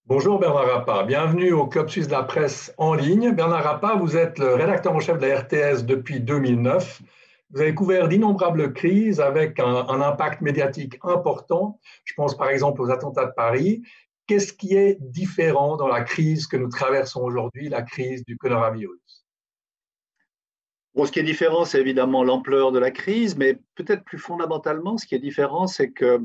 Bonjour Bernard Rappa, bienvenue au Club Suisse de la presse en ligne. Bernard Rappa, vous êtes le rédacteur en chef de la RTS depuis 2009. Vous avez couvert d'innombrables crises avec un impact médiatique important. Je pense par exemple aux attentats de Paris. Qu'est-ce qui est différent dans la crise que nous traversons aujourd'hui, la crise du coronavirus? Bon, ce qui est différent, c'est évidemment l'ampleur de la crise, mais peut-être plus fondamentalement, ce qui est différent, c'est que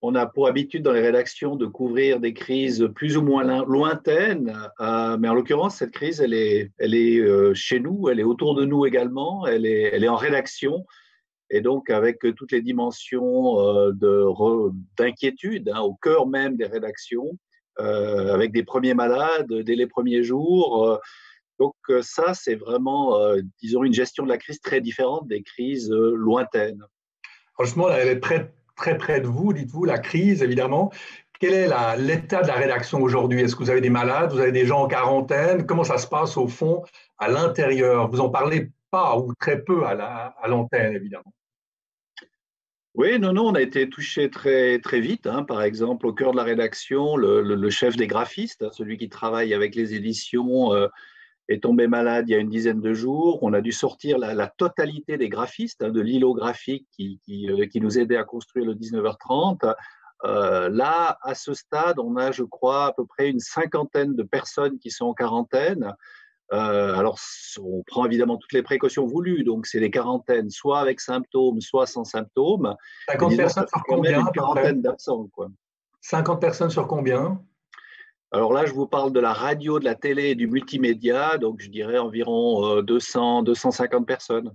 on a pour habitude dans les rédactions de couvrir des crises plus ou moins lointaines, mais en l'occurrence, cette crise, elle est chez nous, elle est autour de nous également, elle est en rédaction, et donc avec toutes les dimensions d'inquiétude, hein, au cœur même des rédactions, avec des premiers malades dès les premiers jours. Donc ça, c'est vraiment, disons, une gestion de la crise très différente des crises lointaines. Franchement, elle est très près de vous, dites-vous, la crise évidemment. Quel est l'état de la rédaction aujourd'hui? Est-ce que vous avez des malades, vous avez des gens en quarantaine? Comment ça se passe au fond, à l'intérieur? Vous en parlez pas ou très peu à l'antenne, évidemment. Oui, non, non, on a été touché très, très vite, hein. Par exemple, au cœur de la rédaction, le chef des graphistes, hein, celui qui travaille avec les éditions, est tombé malade il y a une dizaine de jours. On a dû sortir la totalité des graphistes, hein, de l'îlot graphique qui nous aidait à construire le 19h30. Là, à ce stade, on a, je crois, à peu près une cinquantaine de personnes qui sont en quarantaine. Alors, on prend évidemment toutes les précautions voulues, donc c'est des quarantaines, soit avec symptômes, soit sans symptômes. Mais 50 disons, personnes ça fait sur quand même combien une à peu près? quarantaine d'absents, quoi. 50 personnes sur combien? Alors là, je vous parle de la radio, de la télé et du multimédia, donc je dirais environ 200, 250 personnes.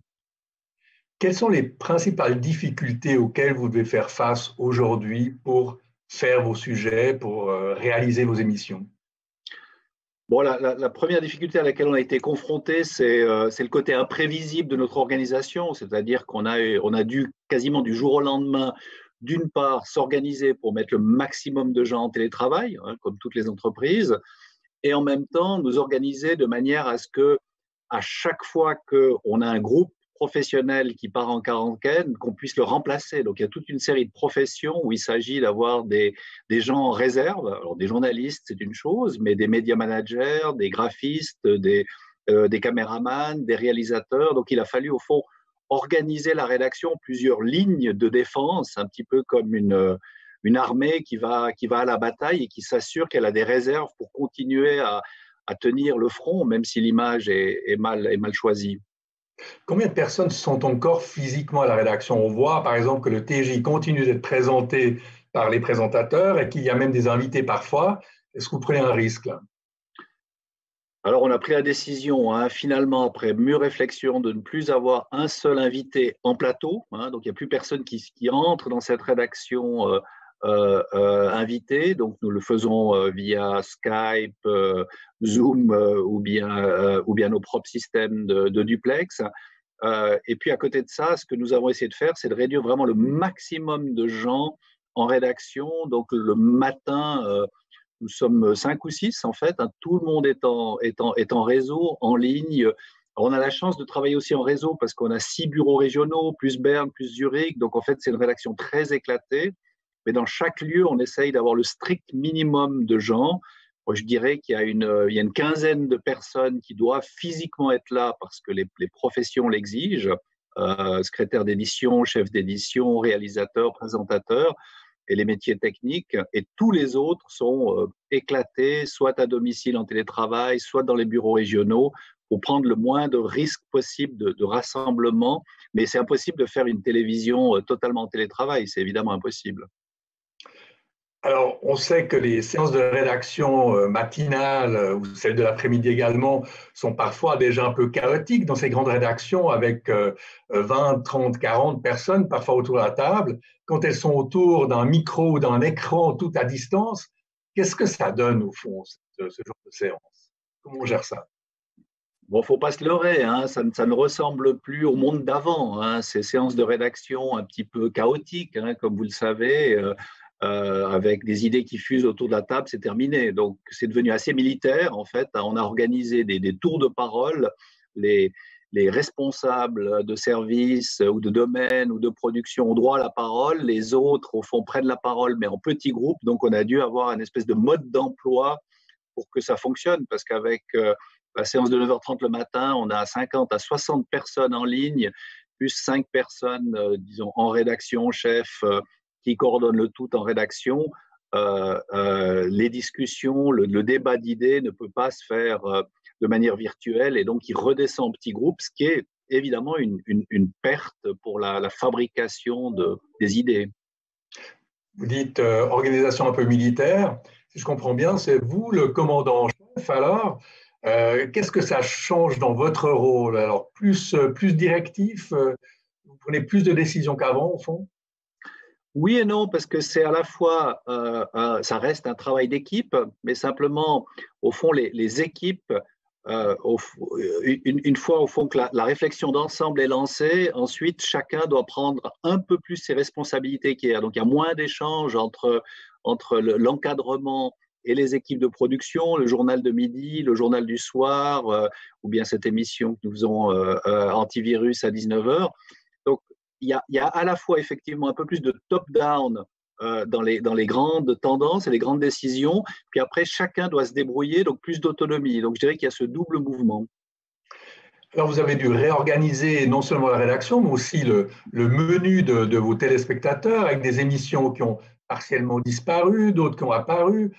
Quelles sont les principales difficultés auxquelles vous devez faire face aujourd'hui pour faire vos sujets, pour réaliser vos émissions? Bon, la première difficulté à laquelle on a été confronté, c'est le côté imprévisible de notre organisation, c'est-à-dire qu'on a dû quasiment du jour au lendemain, d'une part, s'organiser pour mettre le maximum de gens en télétravail, hein, comme toutes les entreprises, et en même temps nous organiser de manière à ce que, à chaque fois qu'on a un groupe professionnel qui part en quarantaine, qu'on puisse le remplacer. Donc il y a toute une série de professions où il s'agit d'avoir des gens en réserve. Alors des journalistes, c'est une chose, mais des média managers, des graphistes, des caméramans, des réalisateurs. Donc il a fallu au fond organiser la rédaction, plusieurs lignes de défense, un petit peu comme une armée qui va à la bataille et qui s'assure qu'elle a des réserves pour continuer à tenir le front, même si l'image est mal choisie. Combien de personnes sont encore physiquement à la rédaction? On voit par exemple que le TJ continue d'être présenté par les présentateurs et qu'il y a même des invités parfois. Est-ce que vous prenez un risque là? Alors, on a pris la décision, hein, finalement, après mûre réflexion, de ne plus avoir un seul invité en plateau, hein, donc il n'y a plus personne qui entre dans cette rédaction invitée. Donc, nous le faisons via Skype, Zoom ou bien nos propres systèmes de duplex. Et puis, à côté de ça, ce que nous avons essayé de faire, c'est de réduire vraiment le maximum de gens en rédaction. Donc, le matin, nous sommes 5 ou 6 en fait, hein. Tout le monde est en réseau, en ligne. Alors, on a la chance de travailler aussi en réseau parce qu'on a 6 bureaux régionaux, plus Berne, plus Zurich. Donc, en fait, c'est une rédaction très éclatée. Mais dans chaque lieu, on essaye d'avoir le strict minimum de gens. Moi, je dirais qu'il y a une quinzaine de personnes qui doivent physiquement être là parce que les professions l'exigent. Secrétaire d'édition, chef d'édition, réalisateur, présentateur et les métiers techniques. Et tous les autres sont éclatés, soit à domicile en télétravail, soit dans les bureaux régionaux, pour prendre le moins de risques possible de rassemblement. Mais c'est impossible de faire une télévision totalement en télétravail, c'est évidemment impossible. Alors, on sait que les séances de rédaction matinales ou celles de l'après-midi également sont parfois déjà un peu chaotiques dans ces grandes rédactions avec 20, 30, 40 personnes parfois autour de la table. Quand elles sont autour d'un micro ou d'un écran tout à distance, qu'est-ce que ça donne au fond, ce genre de séance? Comment on gère ça? Bon, faut pas se leurrer, hein, ça ne ressemble plus au monde d'avant, hein, ces séances de rédaction un petit peu chaotiques, hein, comme vous le savez, avec des idées qui fusent autour de la table, c'est terminé. Donc, c'est devenu assez militaire, en fait, hein. On a organisé des tours de parole. Les, les responsables de services ou de domaine ou de production ont droit à la parole, les autres, au fond, prennent la parole, mais en petits groupes. Donc, on a dû avoir une espèce de mode d'emploi pour que ça fonctionne, parce qu'avec la séance de 9h30 le matin, on a 50 à 60 personnes en ligne, plus 5 personnes, disons, en rédaction, chef, qui coordonnent le tout en rédaction. Les discussions, le débat d'idées ne peut pas se faire de manière virtuelle, et donc il redescend en petits groupes, ce qui est évidemment une perte pour la fabrication des idées. Vous dites organisation un peu militaire. Si je comprends bien, c'est vous le commandant en chef. Alors, qu'est-ce que ça change dans votre rôle? Alors, plus directif, vous prenez plus de décisions qu'avant, au fond? Oui et non, parce que c'est à la fois, ça reste un travail d'équipe, mais simplement, au fond, les équipes, une fois au fond que la réflexion d'ensemble est lancée, ensuite chacun doit prendre un peu plus ses responsabilités qu'hier. Donc il y a moins d'échanges entre l'encadrement et les équipes de production, le journal de midi, le journal du soir, ou bien cette émission que nous faisons antivirus à 19h. Donc, il y a à la fois effectivement un peu plus de top-down dans les grandes tendances et les grandes décisions, puis après, chacun doit se débrouiller, donc plus d'autonomie. Donc, je dirais qu'il y a ce double mouvement. Alors, vous avez dû réorganiser non seulement la rédaction, mais aussi le menu de vos téléspectateurs avec des émissions qui ont partiellement disparu, d'autres qui ont apparu.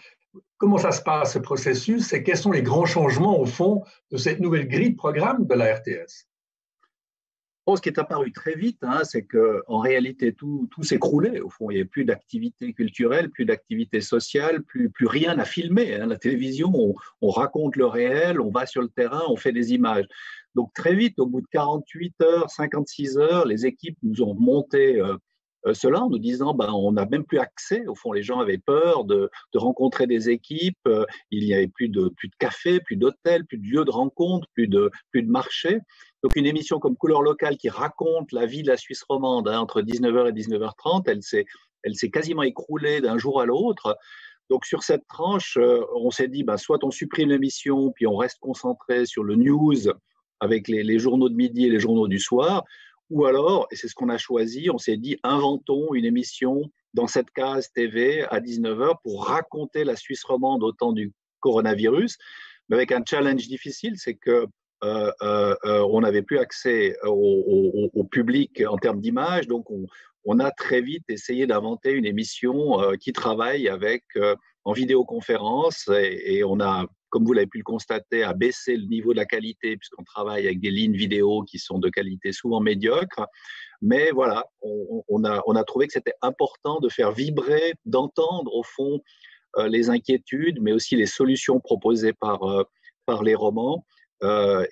Comment ça se passe, ce processus, et quels sont les grands changements, au fond, de cette nouvelle grille de programme de la RTS? Bon, ce qui est apparu très vite, hein, c'est qu'en réalité, tout s'écroulait. Au fond, il n'y avait plus d'activité culturelle, plus d'activité sociale, plus rien à filmer. Hein. La télévision, on raconte le réel, on va sur le terrain, on fait des images. Donc très vite, au bout de 48 heures, 56 heures, les équipes nous ont monté cela en nous disant ben, on n'a même plus accès. Au fond, les gens avaient peur de rencontrer des équipes. Il n'y avait plus de café, plus d'hôtels, plus de lieux de rencontre, plus de marché. Donc une émission comme Couleur locale qui raconte la vie de la Suisse romande hein, entre 19h et 19h30, elle s'est quasiment écroulée d'un jour à l'autre. Donc sur cette tranche, on s'est dit, ben, soit on supprime l'émission, puis on reste concentré sur le news avec les journaux de midi et les journaux du soir, ou alors, et c'est ce qu'on a choisi, on s'est dit, inventons une émission dans cette case TV à 19h pour raconter la Suisse romande au temps du coronavirus, mais avec un challenge difficile, c'est que on n'avait plus accès au public en termes d'image, donc on a très vite essayé d'inventer une émission qui travaille avec en vidéoconférence et on a, comme vous l'avez pu le constater, à baisser le niveau de la qualité puisqu'on travaille avec des lignes vidéo qui sont de qualité souvent médiocre. Mais voilà, on a trouvé que c'était important de faire vibrer, d'entendre au fond les inquiétudes, mais aussi les solutions proposées par les romans.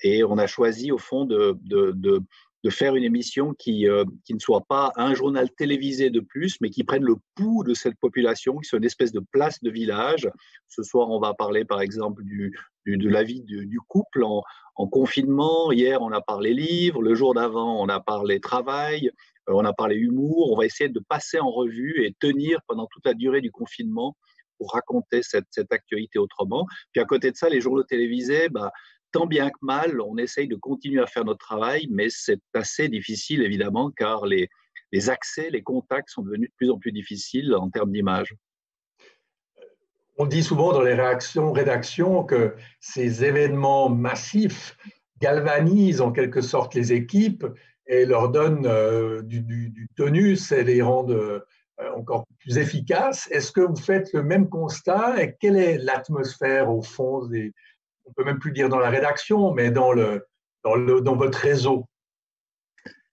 Et on a choisi au fond de faire une émission qui ne soit pas un journal télévisé de plus, mais qui prenne le pouls de cette population, qui soit une espèce de place de village. Ce soir, on va parler par exemple de la vie du couple en confinement. Hier, on a parlé livres. Le jour d'avant, on a parlé travail. On a parlé humour. On va essayer de passer en revue et tenir pendant toute la durée du confinement pour raconter cette actualité autrement. Puis à côté de ça, les journaux télévisés, bah, tant bien que mal, on essaye de continuer à faire notre travail, mais c'est assez difficile, évidemment, car les accès, les contacts sont devenus de plus en plus difficiles en termes d'image. On dit souvent dans les rédactions que ces événements massifs galvanisent en quelque sorte les équipes et leur donnent du tonus et les rendent encore plus efficaces. Est-ce que vous faites le même constat et quelle est l'atmosphère au fond on peut même plus dire dans la rédaction, mais dans votre réseau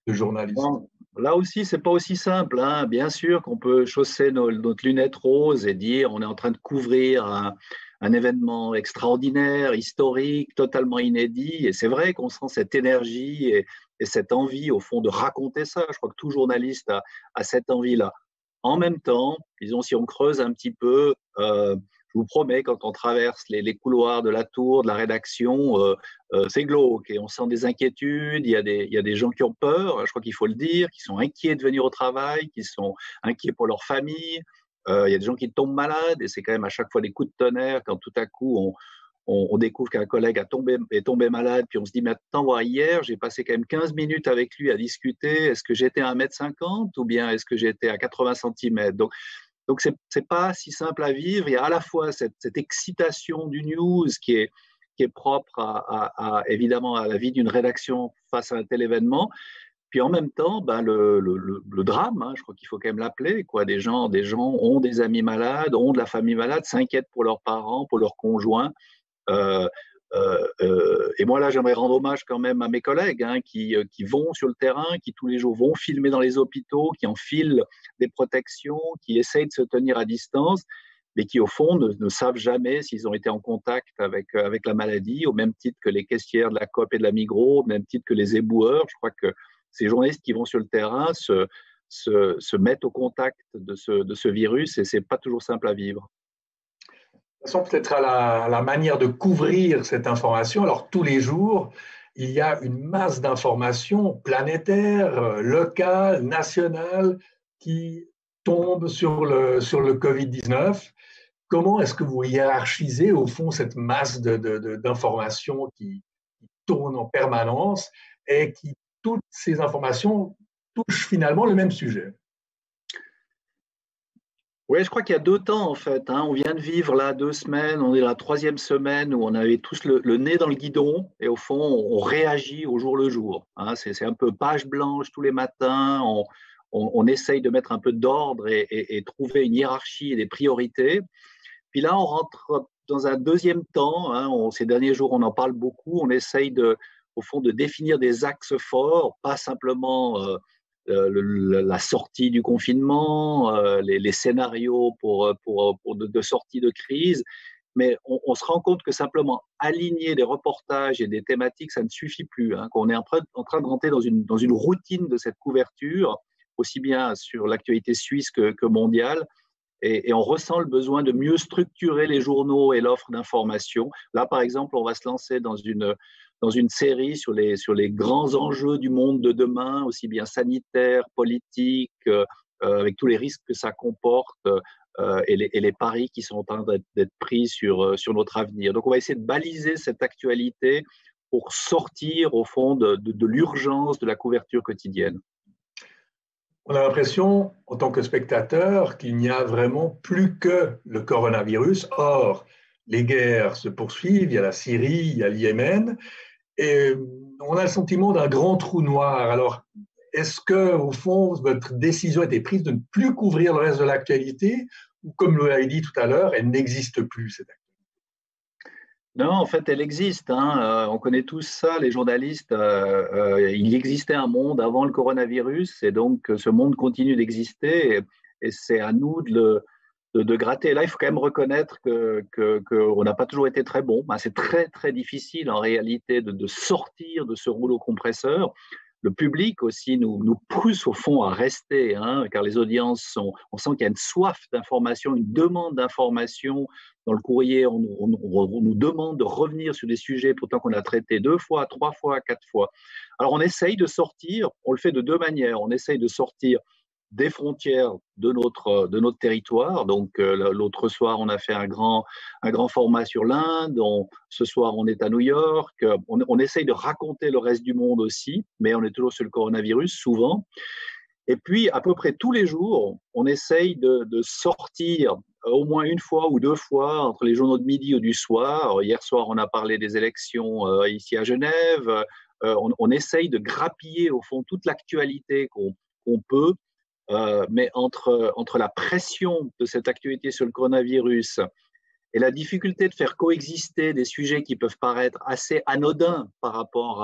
de journalistes? Bon, là aussi, c'est pas aussi simple. Hein. Bien sûr qu'on peut chausser notre lunette rose et dire on est en train de couvrir un événement extraordinaire, historique, totalement inédit. Et c'est vrai qu'on sent cette énergie et cette envie, au fond, de raconter ça. Je crois que tout journaliste a cette envie-là. En même temps, disons, si on creuse un petit peu, je vous promets, quand on traverse les couloirs de la tour, de la rédaction, c'est glauque et on sent des inquiétudes. Il y a des gens qui ont peur, je crois qu'il faut le dire, qui sont inquiets de venir au travail, qui sont inquiets pour leur famille. Il y a des gens qui tombent malades et c'est quand même à chaque fois des coups de tonnerre quand tout à coup on découvre qu'un collègue est tombé malade, puis on se dit, mais attends, hier, j'ai passé quand même 15 minutes avec lui à discuter, est-ce que j'étais à 1,50 m ou bien est-ce que j'étais à 80 cm? Donc c'est pas si simple à vivre. Il y a à la fois cette excitation du news qui est propre évidemment à la vie d'une rédaction face à un tel événement, puis en même temps, ben le drame, hein, je crois qu'il faut quand même l'appeler, quoi. Des gens ont des amis malades, ont de la famille malade, s'inquiètent pour leurs parents, pour leurs conjoints. Euh, et moi, là, j'aimerais rendre hommage quand même à mes collègues hein, qui vont sur le terrain, qui tous les jours vont filmer dans les hôpitaux, qui enfilent des protections, qui essayent de se tenir à distance, mais qui, au fond, ne savent jamais s'ils ont été en contact avec la maladie, au même titre que les caissières de la Coop et de la Migros, au même titre que les éboueurs. Je crois que ces journalistes qui vont sur le terrain se mettent au contact de ce virus et ce n'est pas toujours simple à vivre. De toute façon, peut-être à la manière de couvrir cette information. Alors, tous les jours, il y a une masse d'informations planétaires, locales, nationales, qui tombent sur le Covid-19. Comment est-ce que vous hiérarchisez, au fond, cette masse d'informations qui tournent en permanence et qui, toutes ces informations, touchent finalement le même sujet? Oui, je crois qu'il y a 2 temps en fait. Hein. On vient de vivre là 2 semaines, on est dans la 3e semaine où on avait tous le nez dans le guidon et au fond on réagit au jour le jour. Hein. C'est un peu page blanche tous les matins, on essaye de mettre un peu d'ordre et trouver une hiérarchie et des priorités. Puis là on rentre dans un 2e temps. Hein. Ces derniers jours on en parle beaucoup, on essaye au fond de définir des axes forts, pas simplement la sortie du confinement, les scénarios de sortie de crise, mais on se rend compte que simplement aligner des reportages et des thématiques, ça ne suffit plus, hein, qu'on est en train de rentrer dans une routine de cette couverture, aussi bien sur l'actualité suisse que mondiale, et on ressent le besoin de mieux structurer les journaux et l'offre d'information. Là, par exemple, on va se lancer dans une série sur les grands enjeux du monde de demain, aussi bien sanitaires, politiques, avec tous les risques que ça comporte et les paris qui sont en train d'être pris sur notre avenir. Donc, on va essayer de baliser cette actualité pour sortir, au fond, de l'urgence de la couverture quotidienne. On a l'impression, en tant que spectateur, qu'il n'y a vraiment plus que le coronavirus. Or, les guerres se poursuivent, il y a la Syrie, il y a le Yémen, et on a le sentiment d'un grand trou noir. Alors, est-ce que, au fond, votre décision a été prise de ne plus couvrir le reste de l'actualité, ou comme vous l'avez dit tout à l'heure, elle n'existe plus, cette actualité? Non, en fait, elle existe. Hein. On connaît tous ça, les journalistes. Il existait un monde avant le coronavirus et donc ce monde continue d'exister et c'est à nous de gratter. Là, il faut quand même reconnaître qu'on n'a pas toujours été très bon. C'est très, très difficile en réalité de sortir de ce rouleau compresseur. Le public aussi nous pousse au fond à rester, hein, car les audiences on sent qu'il y a une soif d'information, une demande d'information. Dans le courrier, on nous demande de revenir sur des sujets pourtant qu'on a traités 2 fois, 3 fois, 4 fois. Alors on essaye de sortir, on le fait de 2 manières. On essaye de sortir des frontières de notre territoire. Donc, l'autre soir, on a fait un grand format sur l'Inde. Ce soir, on est à New York. On essaye de raconter le reste du monde aussi, mais on est toujours sur le coronavirus, souvent. Et puis, à peu près tous les jours, on essaye de sortir au moins 1 fois ou 2 fois entre les journaux de midi ou du soir. Alors, hier soir, on a parlé des élections ici à Genève. On essaye de grappiller, au fond, toute l'actualité qu'on peut. Mais entre la pression de cette actualité sur le coronavirus et la difficulté de faire coexister des sujets qui peuvent paraître assez anodins par rapport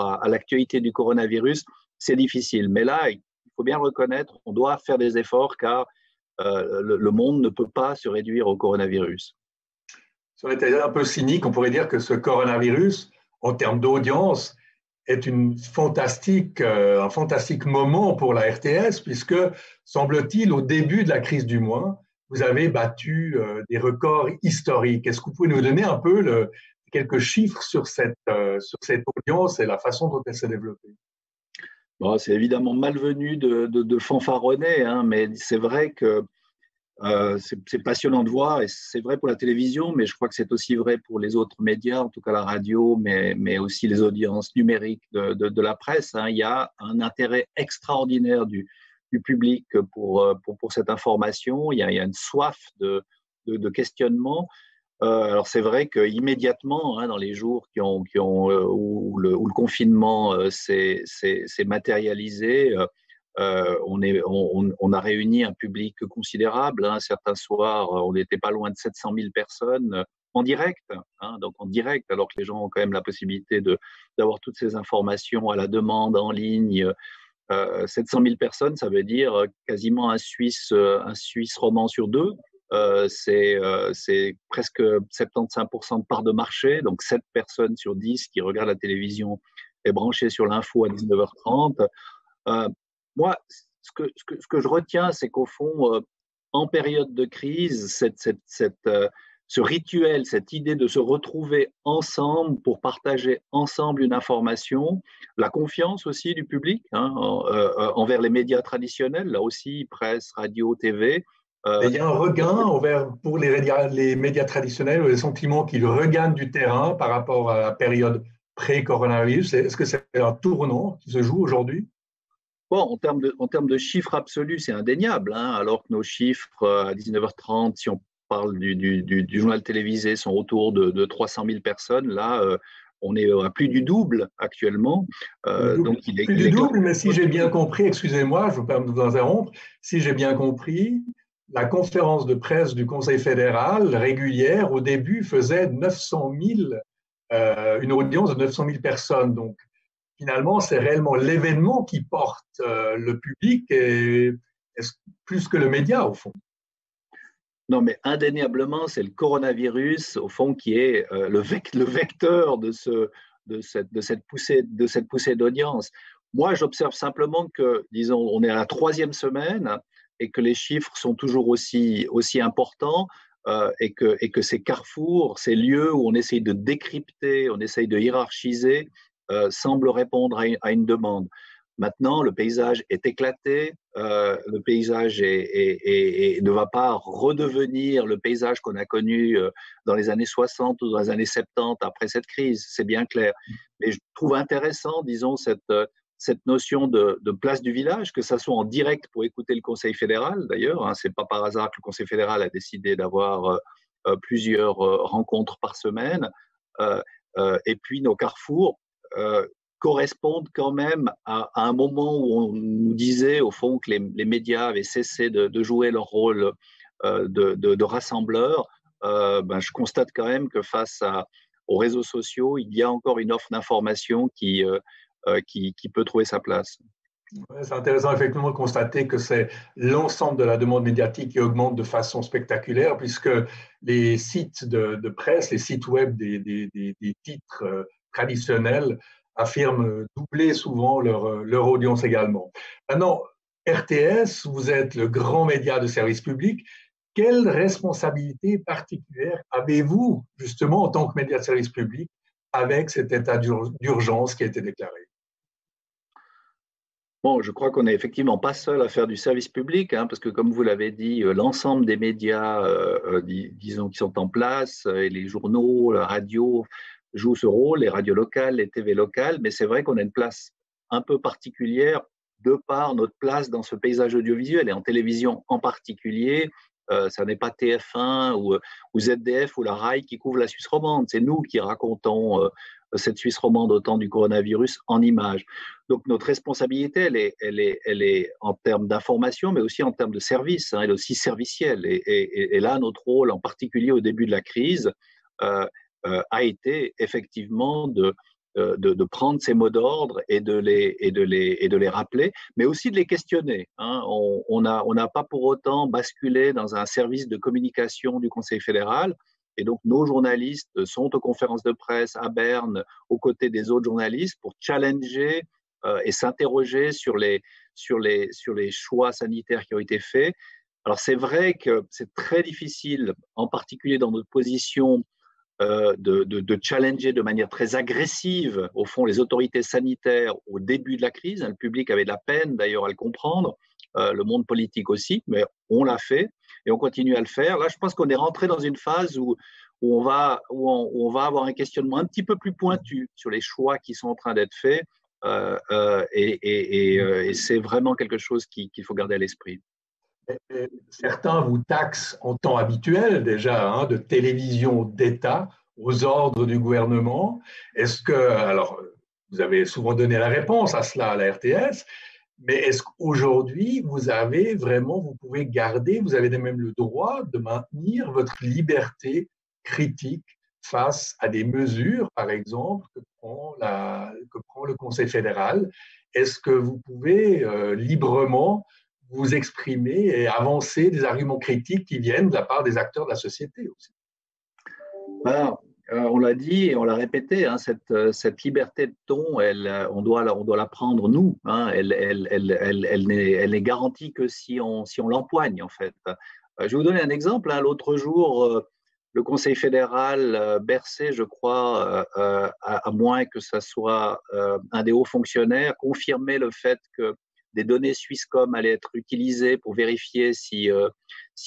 à l'actualité du coronavirus, c'est difficile. Mais là, il faut bien reconnaître, on doit faire des efforts car le monde ne peut pas se réduire au coronavirus. Si on était un peu cynique, on pourrait dire que ce coronavirus, en termes d'audience, est un fantastique moment pour la RTS, puisque, semble-t-il, au début de la crise du mois, vous avez battu des records historiques. Est-ce que vous pouvez nous donner un peu quelques chiffres sur cette audience et la façon dont elle s'est développée? Bon, c'est évidemment malvenu de fanfaronner, hein, mais c'est vrai que C'est passionnant de voir et c'est vrai pour la télévision, mais je crois que c'est aussi vrai pour les autres médias, en tout cas la radio, mais aussi les audiences numériques de la presse. Hein. Il y a un intérêt extraordinaire du public pour cette information. Il y a une soif de questionnement. Alors c'est vrai qu'immédiatement, hein, dans les jours où le confinement s'est matérialisé, on a réuni un public considérable. Hein. Certains soirs, on n'était pas loin de 700 000 personnes en direct, hein, donc en direct, alors que les gens ont quand même la possibilité d'avoir toutes ces informations à la demande en ligne. 700 000 personnes, ça veut dire quasiment un Suisse roman sur deux. C'est presque 75% de part de marché, donc 7 personnes sur 10 qui regardent la télévision est branchée sur l'info à 19h30. Moi, ce que je retiens, c'est qu'au fond, en période de crise, ce rituel, cette idée de se retrouver ensemble pour partager ensemble une information, la confiance aussi du public hein, envers les médias traditionnels, là aussi, presse, radio, TV. Il y a un regain pour les médias traditionnels, le sentiment qu'ils regagnent du terrain par rapport à la période pré-coronavirus. Est-ce que c'est un tournant qui se joue aujourd'hui? Bon, en termes de chiffres absolus, c'est indéniable, hein, alors que nos chiffres à 19h30, si on parle du journal télévisé, sont autour de 300 000 personnes. Là, on est à plus du double actuellement. Donc plus du double, mais si j'ai bien compris, excusez-moi, je vous permets de vous interrompre, si j'ai bien compris, la conférence de presse du Conseil fédéral régulière, au début, faisait 900 000, une audience de 900 000 personnes. Donc, finalement, c'est réellement l'événement qui porte le public et plus que le média, au fond. Non, mais indéniablement, c'est le coronavirus, au fond, qui est le vecteur de cette poussée d'audience. Moi, j'observe simplement que, disons, on est à la 3e semaine et que les chiffres sont toujours aussi importants et que ces carrefours, ces lieux où on essaye de décrypter, on essaye de hiérarchiser, semblent répondre à une demande. Maintenant, le paysage est éclaté, le paysage ne va pas redevenir le paysage qu'on a connu dans les années 60 ou dans les années 70 après cette crise, c'est bien clair. Mais je trouve intéressant, disons, cette notion de place du village, que ça soit en direct pour écouter le Conseil fédéral, d'ailleurs. Hein, c'est pas par hasard que le Conseil fédéral a décidé d'avoir plusieurs rencontres par semaine. Et puis nos carrefours correspondent quand même à un moment où on nous disait au fond que les médias avaient cessé de jouer leur rôle de rassembleur. Je constate quand même que face aux réseaux sociaux, il y a encore une offre d'information qui peut trouver sa place. C'est intéressant effectivement de constater que c'est l'ensemble de la demande médiatique qui augmente de façon spectaculaire, puisque les sites de presse, les sites web des titres traditionnels affirment doubler souvent leur audience également. Maintenant, RTS, vous êtes le grand média de service public. Quelle responsabilité particulière avez-vous justement en tant que média de service public avec cet état d'urgence qui a été déclaré? Bon, je crois qu'on n'est effectivement pas seul à faire du service public, hein, parce que comme vous l'avez dit, l'ensemble des médias, disons, qui sont en place, et les journaux, la radio, jouent ce rôle, les radios locales, les TV locales, mais c'est vrai qu'on a une place un peu particulière de par notre place dans ce paysage audiovisuel, et en télévision en particulier. Ça n'est pas TF1 ou ZDF ou la RAI qui couvre la Suisse romande, c'est nous qui racontons cette Suisse romande au temps du coronavirus en images. Donc notre responsabilité, elle est en termes d'information, mais aussi en termes de service, hein, elle est aussi servicielle. Et là, notre rôle, en particulier au début de la crise, a été effectivement de prendre ces mots d'ordre et de les rappeler, mais aussi de les questionner. Hein. On n'a pas pour autant basculé dans un service de communication du Conseil fédéral. Et donc, nos journalistes sont aux conférences de presse à Berne, aux côtés des autres journalistes, pour challenger et s'interroger sur les choix sanitaires qui ont été faits. Alors, c'est vrai que c'est très difficile, en particulier dans notre position, de challenger de manière très agressive, au fond, les autorités sanitaires au début de la crise. Le public avait de la peine, d'ailleurs, à le comprendre, le monde politique aussi, mais on l'a fait. et on continue à le faire. Là, je pense qu'on est rentré dans une phase où on va avoir un questionnement un petit peu plus pointu sur les choix qui sont en train d'être faits. Et c'est vraiment quelque chose qu'il faut garder à l'esprit. Certains vous taxent en temps habituel déjà de télévision d'État aux ordres du gouvernement. Est-ce que, alors, vous avez souvent donné la réponse à cela à la RTS, mais est-ce qu'aujourd'hui, vous pouvez garder, vous avez même le droit de maintenir votre liberté critique face à des mesures, par exemple, que prend le Conseil fédéral? Est-ce que vous pouvez librement vous exprimer et avancer des arguments critiques qui viennent de la part des acteurs de la société aussi? Alors, on l'a dit et on l'a répété, hein, cette liberté de ton, on doit la prendre nous. Hein, elle n'est garantie que si on l'empoigne, en fait. Je vais vous donner un exemple. Hein, l'autre jour, le Conseil fédéral, Bercé, je crois, à moins que ce soit un des hauts fonctionnaires, confirmait le fait que des données Swisscom allaient être utilisées pour vérifier si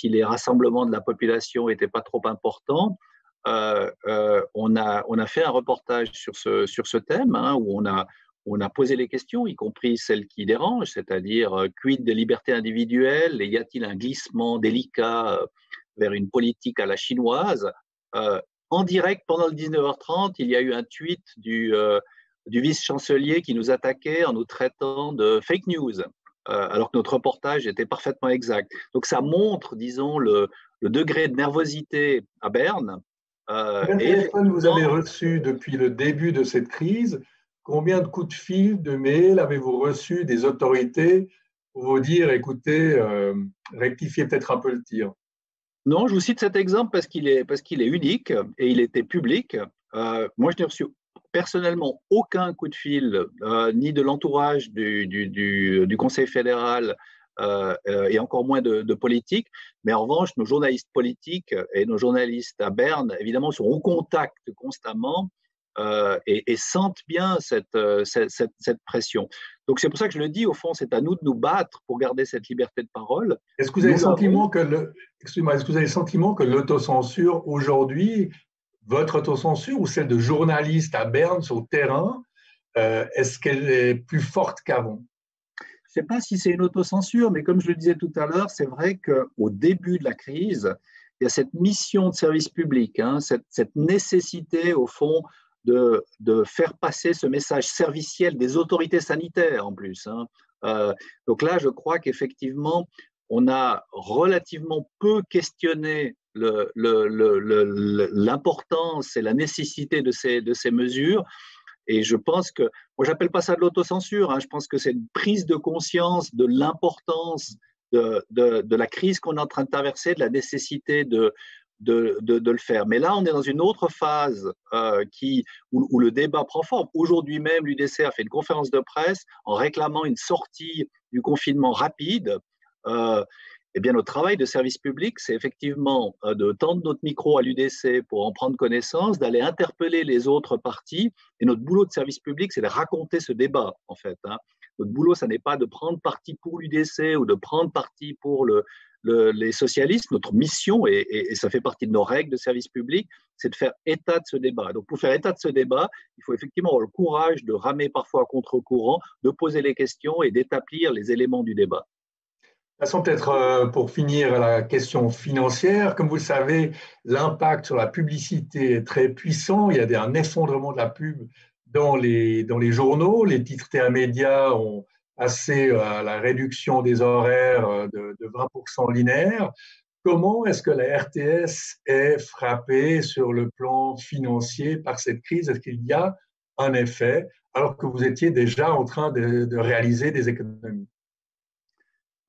les rassemblements de la population n'étaient pas trop importants. On a fait un reportage sur ce thème, hein, où on a posé les questions, y compris celles qui dérangent, c'est-à-dire quid des libertés individuelles et y a-t-il un glissement délicat vers une politique à la chinoise? En direct, pendant le 19h30, il y a eu un tweet du vice-chancelier qui nous attaquait en nous traitant de fake news, alors que notre reportage était parfaitement exact. Donc ça montre, disons, le degré de nervosité à Berne. Combien de téléphones vous avez reçus depuis le début de cette crise? Combien de coups de fil, de mails avez-vous reçus des autorités pour vous dire, écoutez, rectifiez peut-être un peu le tir? Non, je vous cite cet exemple parce qu'il est unique et il était public. Moi, je n'ai reçu personnellement aucun coup de fil, ni de l'entourage du Conseil fédéral, et encore moins de politique. Mais en revanche, nos journalistes politiques et nos journalistes à Berne, évidemment, sont au contact constamment et sentent bien cette pression. Donc c'est pour ça que je le dis, au fond, c'est à nous de nous battre pour garder cette liberté de parole. Est-ce que vous avez est-ce que vous avez le sentiment que l'autocensure aujourd'hui, votre autocensure ou celle de journalistes à Berne sur le terrain, est-ce qu'elle est plus forte qu'avant? Je ne sais pas si c'est une autocensure, mais comme je le disais tout à l'heure, c'est vrai qu'au début de la crise, il y a cette mission de service public, hein, cette nécessité, au fond, de faire passer ce message serviciel des autorités sanitaires en plus. Hein. Donc là, je crois qu'effectivement, on a relativement peu questionné l'importance et la nécessité de ces mesures. Et je pense que, moi, j'appelle pas ça de l'autocensure, hein, je pense que c'est une prise de conscience de l'importance de la crise qu'on est en train de traverser, de la nécessité de le faire. Mais là, on est dans une autre phase où le débat prend forme. Aujourd'hui même, l'UDC a fait une conférence de presse en réclamant une sortie du confinement rapide. Eh bien, notre travail de service public, c'est effectivement de tendre notre micro à l'UDC pour en prendre connaissance, d'aller interpeller les autres parties. Et notre boulot de service public, c'est de raconter ce débat, en fait. Hein. Notre boulot, ça n'est pas de prendre parti pour l'UDC ou de prendre parti pour les socialistes. Notre mission, et ça fait partie de nos règles de service public, c'est de faire état de ce débat. Donc, pour faire état de ce débat, il faut effectivement avoir le courage de ramer parfois à contre-courant, de poser les questions et d'établir les éléments du débat. Passons peut-être pour finir à la question financière. Comme vous le savez, l'impact sur la publicité est très puissant. Il y a un effondrement de la pub dans les journaux. Les titres médias ont passé à la réduction des horaires de 20% linéaire. Comment est-ce que la RTS est frappée sur le plan financier par cette crise? Est-ce qu'il y a un effet alors que vous étiez déjà en train de réaliser des économies?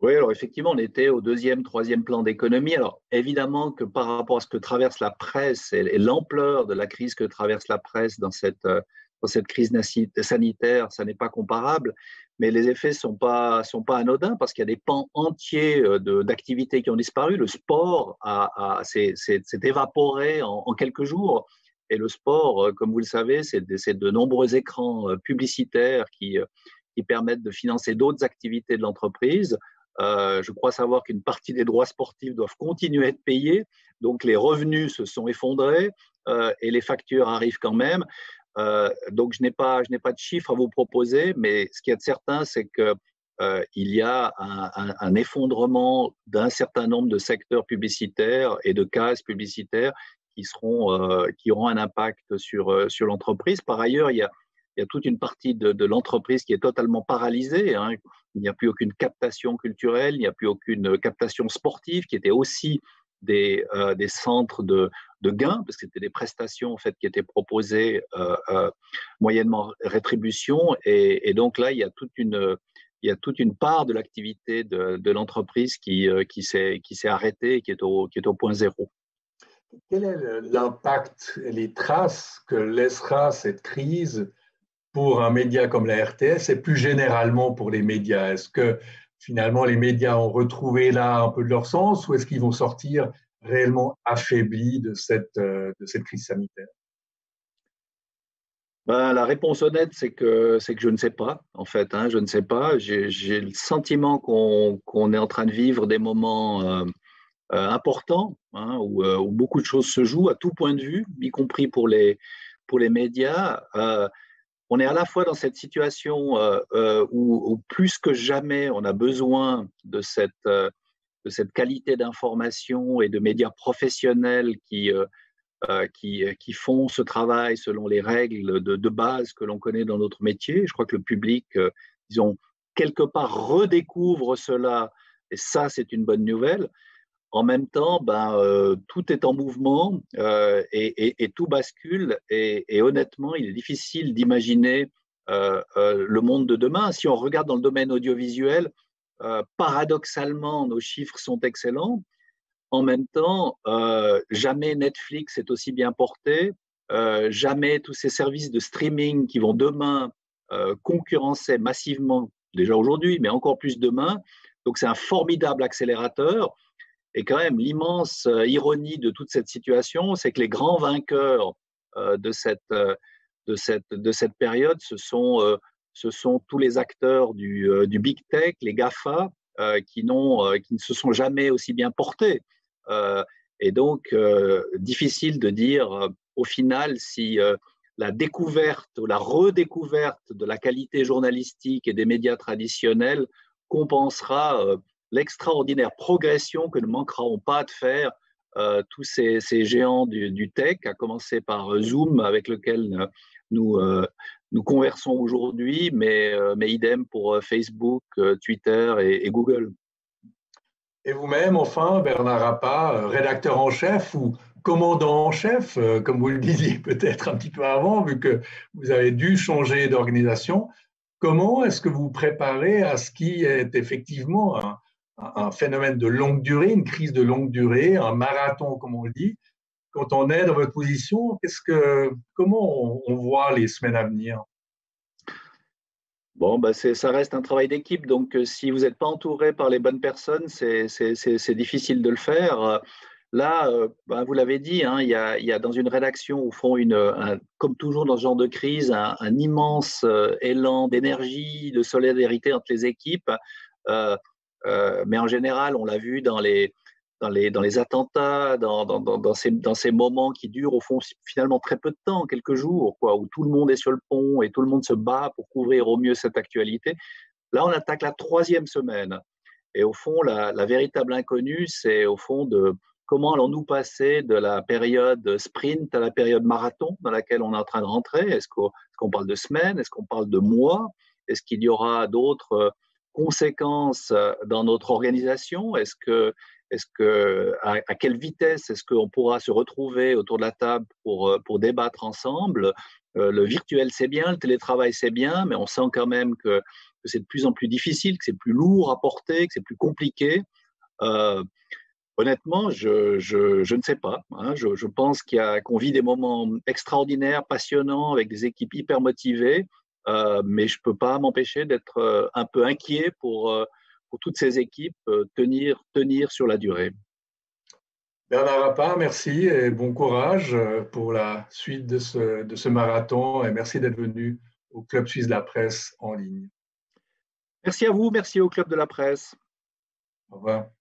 Oui, alors effectivement, on était au deuxième, troisième plan d'économie. Alors évidemment que par rapport à ce que traverse la presse et l'ampleur de la crise que traverse la presse dans cette crise sanitaire, ça n'est pas comparable. Mais les effets sont pas anodins parce qu'il y a des pans entiers d'activités qui ont disparu. Le sport s'est évaporé en quelques jours. Et le sport, comme vous le savez, c'est de nombreux écrans publicitaires qui permettent de financer d'autres activités de l'entreprise. Je crois savoir qu'une partie des droits sportifs doivent continuer à être payés. Donc, les revenus se sont effondrés et les factures arrivent quand même. Donc, je n'ai pas de chiffres à vous proposer, mais ce qui est certain, c'est que il y a un effondrement d'un certain nombre de secteurs publicitaires et de cases publicitaires qui auront un impact sur l'entreprise. Par ailleurs, il y a toute une partie de l'entreprise qui est totalement paralysée, hein. Il n'y a plus aucune captation culturelle, il n'y a plus aucune captation sportive, qui était aussi des centres de gains, parce que c'était des prestations en fait, qui étaient proposées moyennement rétribution. Et donc là, il y a toute une part de l'activité de l'entreprise qui s'est arrêtée et qui est au point zéro. Quel est l'impact et les traces que laissera cette crise pour un média comme la RTS et plus généralement pour les médias? Est-ce que finalement les médias ont retrouvé là un peu de leur sens ou est-ce qu'ils vont sortir réellement affaiblis de cette crise sanitaire? Ben, la réponse honnête, c'est que je ne sais pas, en fait, hein, je ne sais pas. J'ai le sentiment qu'on est en train de vivre des moments importants, hein, où beaucoup de choses se jouent à tout point de vue, y compris pour les médias. On est à la fois dans cette situation où plus que jamais, on a besoin de cette qualité d'information et de médias professionnels qui font ce travail selon les règles de base que l'on connaît dans notre métier. Je crois que le public, disons, quelque part redécouvre cela, et ça, c'est une bonne nouvelle. En même temps, tout est en mouvement et tout bascule. Et honnêtement, il est difficile d'imaginer le monde de demain. Si on regarde dans le domaine audiovisuel, paradoxalement, nos chiffres sont excellents. En même temps, jamais Netflix est aussi bien porté, jamais tous ces services de streaming qui vont demain concurrencer massivement, déjà aujourd'hui, mais encore plus demain. Donc c'est un formidable accélérateur. Et quand même, l'immense ironie de toute cette situation, c'est que les grands vainqueurs de cette période, ce sont tous les acteurs du big tech, les GAFA, qui ne se sont jamais aussi bien portés. Et donc, difficile de dire au final si la découverte ou la redécouverte de la qualité journalistique et des médias traditionnels compensera l'extraordinaire progression que ne manqueront pas de faire tous ces géants du tech, à commencer par Zoom, avec lequel nous conversons aujourd'hui, mais idem pour Facebook, Twitter et Google. Et vous-même, enfin, Bernard Rappa, rédacteur en chef ou commandant en chef, comme vous le disiez peut-être un petit peu avant, vu que vous avez dû changer d'organisation, comment est-ce que vous vous préparez à ce qui est effectivement un phénomène de longue durée, une crise de longue durée, un marathon, comme on le dit? Quand on est dans votre position, comment on voit les semaines à venir? Bon, ça reste un travail d'équipe, donc si vous n'êtes pas entouré par les bonnes personnes, c'est difficile de le faire. Là, vous l'avez dit, hein, il y a dans une rédaction, au fond, comme toujours dans ce genre de crise, un immense élan d'énergie, de solidarité entre les équipes. Euh, mais en général, on l'a vu dans les attentats, dans ces moments qui durent au fond finalement très peu de temps, quelques jours, quoi, où tout le monde est sur le pont et tout le monde se bat pour couvrir au mieux cette actualité. Là, on attaque la troisième semaine. Et au fond, la véritable inconnue, c'est au fond de comment allons-nous passer de la période sprint à la période marathon dans laquelle on est en train de rentrer. Est-ce qu'on parle de semaines? Est-ce qu'on parle de mois? Est-ce qu'il y aura d'autres conséquences dans notre organisation? À quelle vitesse est-ce qu'on pourra se retrouver autour de la table pour débattre ensemble? Le virtuel, c'est bien, le télétravail, c'est bien, mais on sent quand même que c'est de plus en plus difficile, que c'est plus lourd à porter, que c'est plus compliqué. Euh, Honnêtement, je ne sais pas, hein. Je pense qu'on vit des moments extraordinaires, passionnants, avec des équipes hyper motivées, mais je ne peux pas m'empêcher d'être un peu inquiet pour toutes ces équipes tenir sur la durée. Bernard Rappa, merci et bon courage pour la suite de ce marathon et merci d'être venu au Club Suisse de la Presse en ligne. Merci à vous, merci au Club de la Presse. Au revoir.